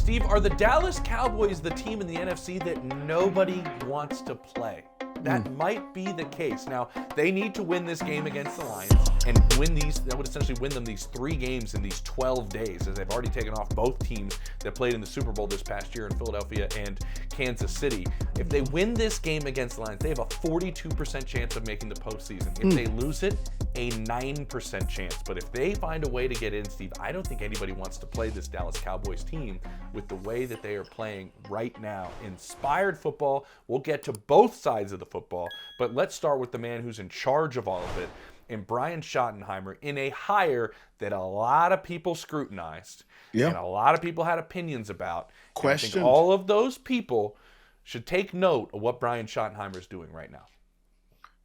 Steve, are the Dallas Cowboys the team in the NFC that nobody wants to play? That might be the case. Now, they need to win this game against the Lions and win these. That would essentially win them these 3 games in these 12 days, as they've already taken off both teams that played in the Super Bowl this past year in Philadelphia and Kansas City. If they win this game against the Lions, they have a 42% chance of making the postseason. If they lose it, a 9% chance. But if they find a way to get in, Steve, I don't think anybody wants to play this Dallas Cowboys team with the way that they are playing right now. Inspired football. We'll get to both sides of the football, but let's start with the man who's in charge of all of it, and Brian Schottenheimer, in a hire that a lot of people scrutinized and a lot of people had opinions about. I think all of those people should take note of what Brian Schottenheimer is doing right now.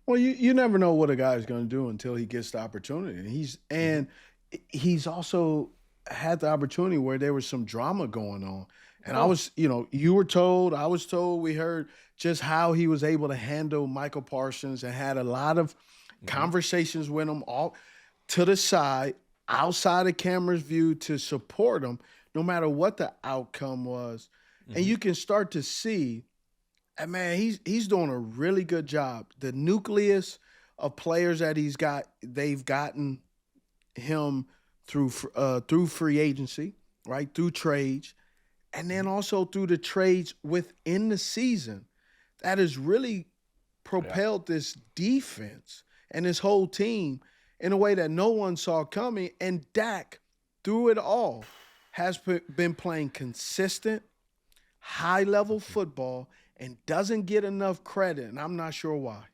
Well, you never know what a guy is going to do until he gets the opportunity. And he's also had the opportunity where there was some drama going on. And I was, you were told, I was told, we heard just how he was able to handle Michael Parsons and had a lot of conversations with him all to the side, outside of camera's view, to support him no matter what the outcome was. And you can start to see, and man, he's doing a really good job. The nucleus of players that they've gotten him through free agency, right, through trades, and then also through the trades within the season, that has really propelled this defense and this whole team in a way that no one saw coming. And Dak, through it all, has been playing consistent, high-level football and doesn't get enough credit, and I'm not sure why.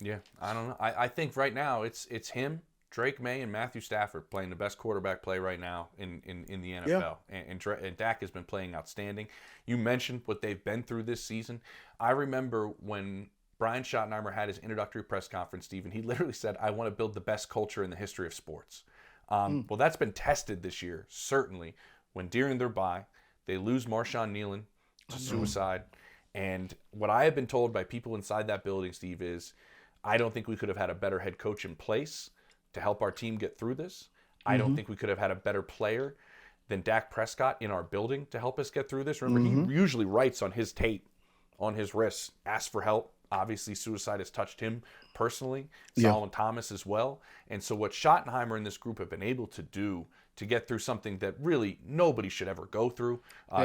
Yeah, I don't know. I think right now it's him, Drake May, and Matthew Stafford playing the best quarterback play right now in the NFL. Yeah. And Dak has been playing outstanding. You mentioned what they've been through this season. I remember when Brian Schottenheimer had his introductory press conference, Stephen, he literally said, "I want to build the best culture in the history of sports." Well, that's been tested this year, certainly, when during their bye, they lose Marshawn Nealon to suicide. And what I have been told by people inside that building, Steve, is I don't think we could have had a better head coach in place to help our team get through this. I don't think we could have had a better player than Dak Prescott in our building to help us get through this. Remember, he usually writes on his tape, on his wrist, asks for help. Obviously, suicide has touched him personally, Solomon Thomas as well. And so what Schottenheimer and this group have been able to do to get through something that really nobody should ever go through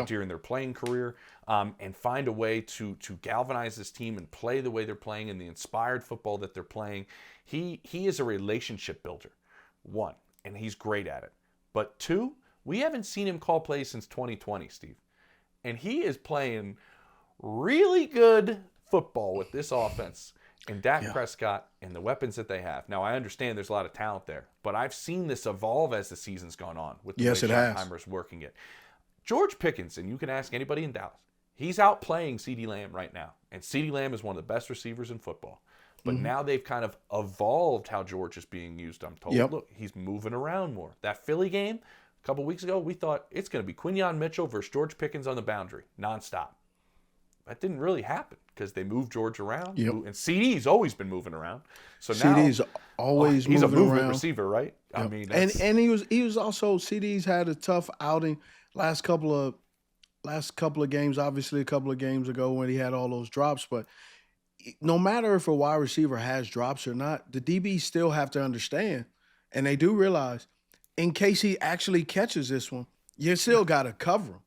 during their playing career, and find a way to galvanize this team and play the way they're playing and the inspired football that they're playing. He is a relationship builder, 1, and he's great at it. But 2, we haven't seen him call plays since 2020, Steve. And he is playing really good football with this offense and Dak Prescott and the weapons that they have. Now, I understand there's a lot of talent there, but I've seen this evolve as the season's gone on with the way Schottenheimer's working it. George Pickens, and you can ask anybody in Dallas, he's outplaying CeeDee Lamb right now. And CeeDee Lamb is one of the best receivers in football. But now they've kind of evolved how George is being used, I'm told. Look, he's moving around more. That Philly game a couple weeks ago, we thought it's going to be Quinyon Mitchell versus George Pickens on the boundary, nonstop. That didn't really happen because they moved George around. And CeeDee's always been moving around. So now CeeDee's always moving around. He's a movement receiver, right? Yep. I mean, and he was also, CeeDee's had a tough outing last couple of games. Obviously, a couple of games ago when he had all those drops. But no matter if a wide receiver has drops or not, the DBs still have to understand, and they do realize, in case he actually catches this one, you still got to cover him.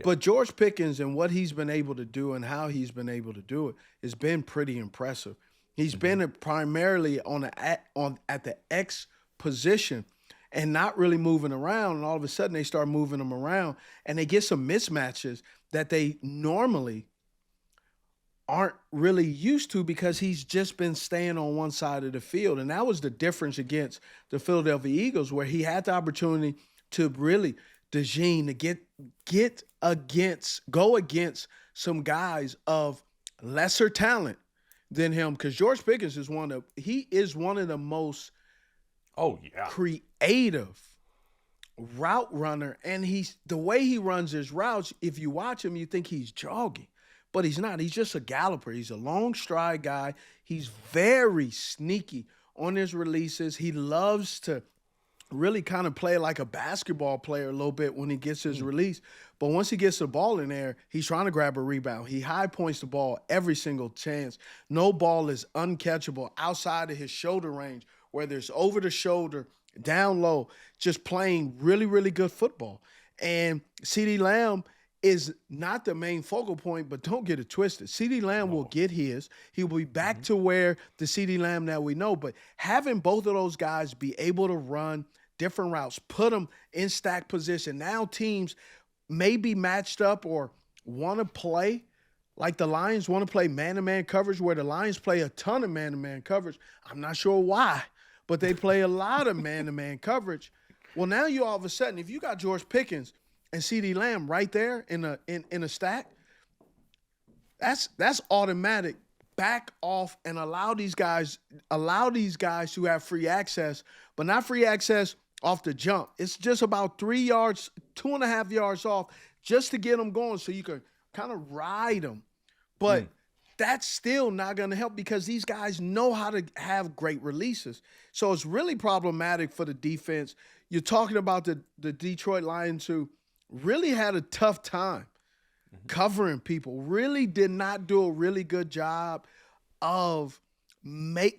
But George Pickens and what he's been able to do and how he's been able to do it has been pretty impressive. He's been primarily at the X position and not really moving around. And all of a sudden they start moving him around and they get some mismatches that they normally aren't really used to because he's just been staying on one side of the field. And that was the difference against the Philadelphia Eagles, where he had the opportunity to really to go against some guys of lesser talent than him, because George Pickens is one of the most creative route runner, and the way he runs his routes, if you watch him, you think he's jogging, but he's not. He's just a galloper. He's a long stride guy. He's very sneaky on his releases. He loves to really kind of play like a basketball player a little bit when he gets his release. But once he gets the ball in there, he's trying to grab a rebound. He high points the ball every single chance. No ball is uncatchable outside of his shoulder range, whether it's over the shoulder, down low, just playing really, really good football. And CeeDee Lamb is not the main focal point, but don't get it twisted. CeeDee Lamb will get his. He will be back to where the CeeDee Lamb that we know. But having both of those guys be able to run different routes, put them in stack position. Now teams may be matched up or want to play like the Lions want to play man-to-man coverage, where the Lions play a ton of man-to-man coverage. I'm not sure why, but they play a lot of man-to-man coverage. Well, now you all of a sudden, if you got George Pickens and CeeDee Lamb right there in a stack, that's automatic. Back off and allow these guys to have free access, but not free access off the jump. It's just about 3 yards, 2.5 yards off, just to get them going so you can kind of ride them. But that's still not going to help because these guys know how to have great releases. So it's really problematic for the defense. You're talking about the Detroit Lions, who really had a tough time covering people, really did not do a really good job of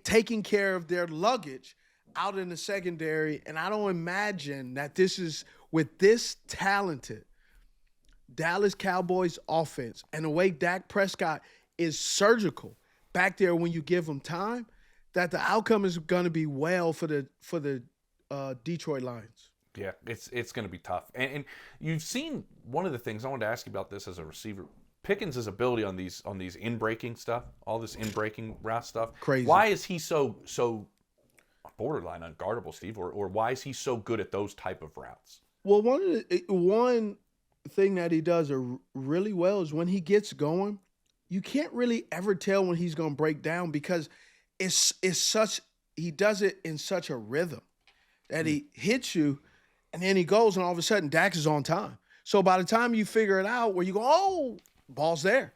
taking care of their luggage out in the secondary. And I don't imagine that this is, with this talented Dallas Cowboys offense and the way Dak Prescott is surgical back there when you give him time, that the outcome is going to be well for the Detroit Lions. Yeah, it's going to be tough. And you've seen one of the things I wanted to ask you about this as a receiver. Pickens' ability on these in-breaking stuff, all this in-breaking route stuff. Crazy. Why is he so borderline unguardable, Steve? Or why is he so good at those type of routes? Well, one thing that he does really well is when he gets going, you can't really ever tell when he's going to break down because he does it in such a rhythm that he hits you and then he goes and all of a sudden Dak is on time. So by the time you figure it out where you go, oh, ball's there.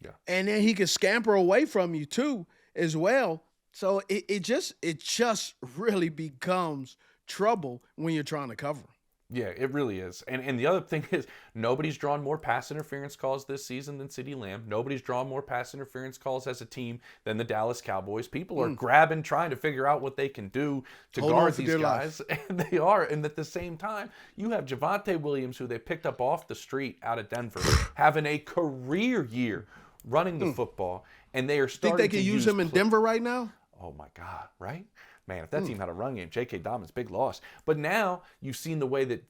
Yeah. And then he can scamper away from you too as well. So it just really becomes trouble when you're trying to cover him. Yeah, it really is. And the other thing is, nobody's drawn more pass interference calls this season than CeeDee Lamb. Nobody's drawn more pass interference calls as a team than the Dallas Cowboys. People are grabbing, trying to figure out what they can do to guard these guys. And they are. And at the same time, you have Javvante Williams, who they picked up off the street out of Denver, having a career year running the football. And they are starting to Think they can use him in Denver right now? Oh, my God, right? Man, if that team had a run game, J.K. Dobbins, big loss. But now you've seen the way that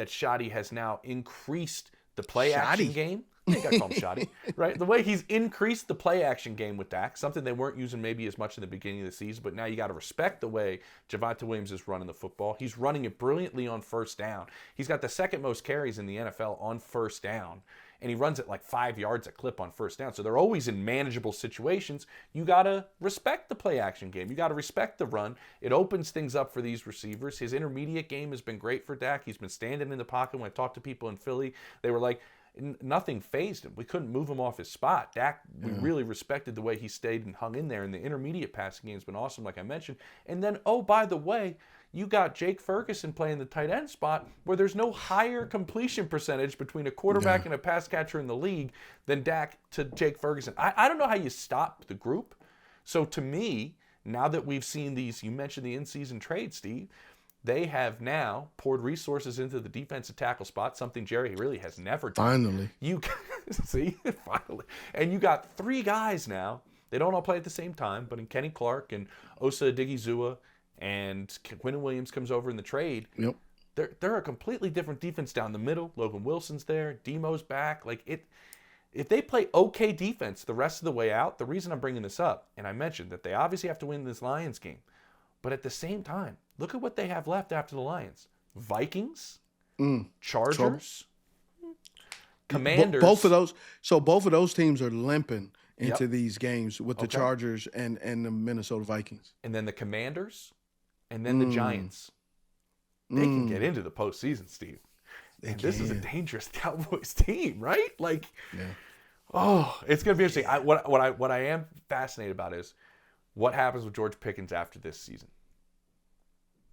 Schotty has now increased the play action game. I think I call him Schotty, right? The way he's increased the play action game with Dak, something they weren't using maybe as much in the beginning of the season, but now you got to respect the way Javvante Williams is running the football. He's running it brilliantly on first down. He's got the second most carries in the NFL on first down. And he runs it like 5 yards a clip on first down. So they're always in manageable situations. You got to respect the play action game. You got to respect the run. It opens things up for these receivers. His intermediate game has been great for Dak. He's been standing in the pocket. When I talked to people in Philly, they were like, nothing fazed him. We couldn't move him off his spot. Dak, we really respected the way he stayed and hung in there. And the intermediate passing game has been awesome, like I mentioned. And then, oh, by the way, you got Jake Ferguson playing the tight end spot where there's no higher completion percentage between a quarterback and a pass catcher in the league than Dak to Jake Ferguson. I don't know how you stop the group. So to me, now that we've seen these, you mentioned the in-season trade, Steve, they have now poured resources into the defensive tackle spot, something Jerry really has never done. Finally. You see, finally. And you got 3 guys now. They don't all play at the same time, but in Kenny Clark and Osa Odigizua, and Quinnen Williams comes over in the trade. Yep. They're a completely different defense down the middle. Logan Wilson's there. Demo's back. If they play okay defense the rest of the way out, the reason I'm bringing this up, and I mentioned that they obviously have to win this Lions game, but at the same time, look at what they have left after the Lions. Vikings, Chargers, Commanders. Both of those teams are limping into these games with the Chargers and the Minnesota Vikings. And then the Commanders. And then the Giants. They can get into the postseason, Steve. And this is a dangerous Cowboys team, right? It's going to be interesting. What I am fascinated about is what happens with George Pickens after this season.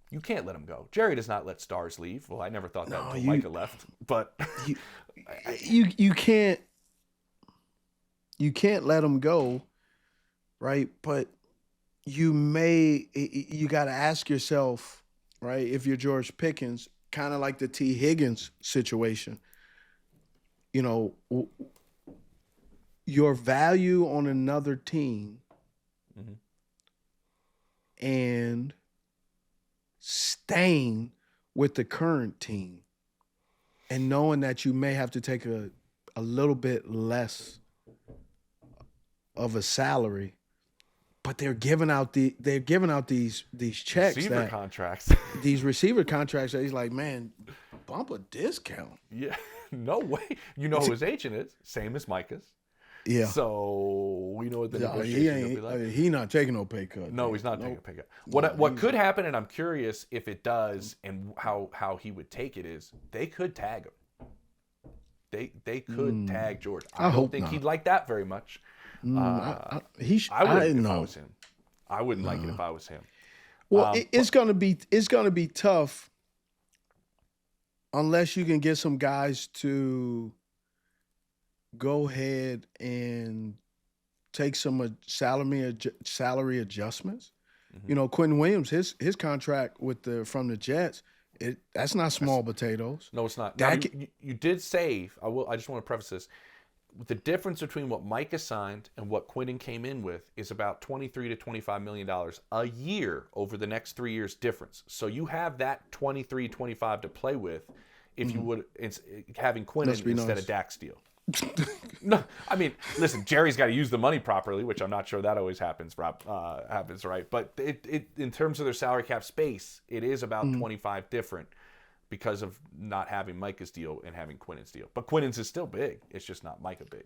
You can't let him go. Jerry does not let stars leave. Well, I never thought that No, until Micah left. But you can't let him go, right? But you got to ask yourself, right? If you're George Pickens, kind of like the T. Higgins situation, you know, your value on another team and staying with the current team and knowing that you may have to take a little bit less of a salary, but they're giving out these checks, receiver contracts. These receiver contracts that he's like, man, bump a discount. Yeah, no way. You know who his agent is? Same as Micah's. Yeah. So we know what the negotiation will be like. He's not taking no pay cut. No, he's not taking a pay cut. What could happen, and I'm curious if it does, and how he would take it is they could tag him. They could tag George. I don't think he'd like that very much. I wouldn't if I was him. I wouldn't like it if I was him. Well, it's gonna be tough unless you can get some guys to go ahead and take some salary adjustments. You know, Quentin Williams, his contract from the Jets, that's not small potatoes. No, it's not. Now, you did save. I just want to preface this. The difference between what Micah signed and what Quentin came in with is about $23 to $25 million a year over the next 3 years difference. So you have that 25 to play with if you would having Quentin instead of Dak's deal. No, I mean, listen, Jerry's got to use the money properly, which I'm not sure that always happens, Rob. Happens, right? But it in terms of their salary cap space, it is about 25 different because of not having Micah's deal and having Quentin's deal. But Quentin's is still big. It's just not Micah big.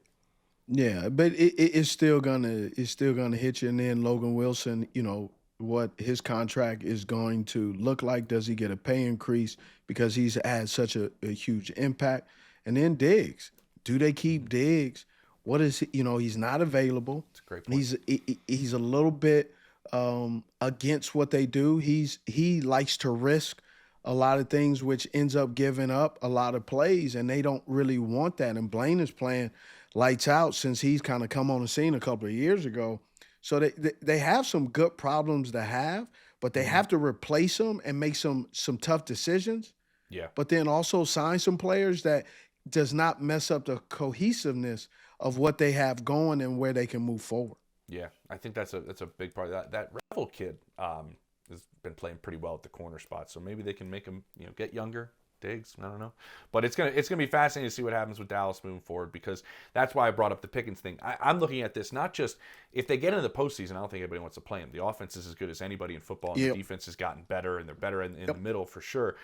Yeah, but it's still gonna hit you. And then Logan Wilson, you know what his contract is going to look like. Does he get a pay increase because he's had such a huge impact? And then Diggs. Do they keep Diggs? What is he? You know, he's not available. That's a great point. He's a little bit against what they do. He likes to risk a lot of things, which ends up giving up a lot of plays, and they don't really want that. And Blaine is playing lights out since he's kind of come on the scene a couple of years ago. So they have some good problems to have, but they have to replace them and make some tough decisions. Yeah. But then also sign some players that does not mess up the cohesiveness of what they have going and where they can move forward. Yeah, I think that's a big part of that. That Revel kid has been playing pretty well at the corner spot, so maybe they can make him get younger. Diggs, I don't know, but it's gonna be fascinating to see what happens with Dallas moving forward, because that's why I brought up the Pickens thing. I'm looking at this not just if they get into the postseason. I don't think anybody wants to play them. The offense is as good as anybody in football, and the defense has gotten better, and they're better in the middle for sure.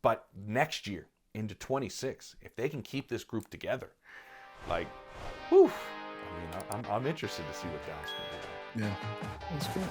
But next year into 26, if they can keep this group together, like, whew, I mean, I'm interested to see what Dallas can do. Yeah, that's good.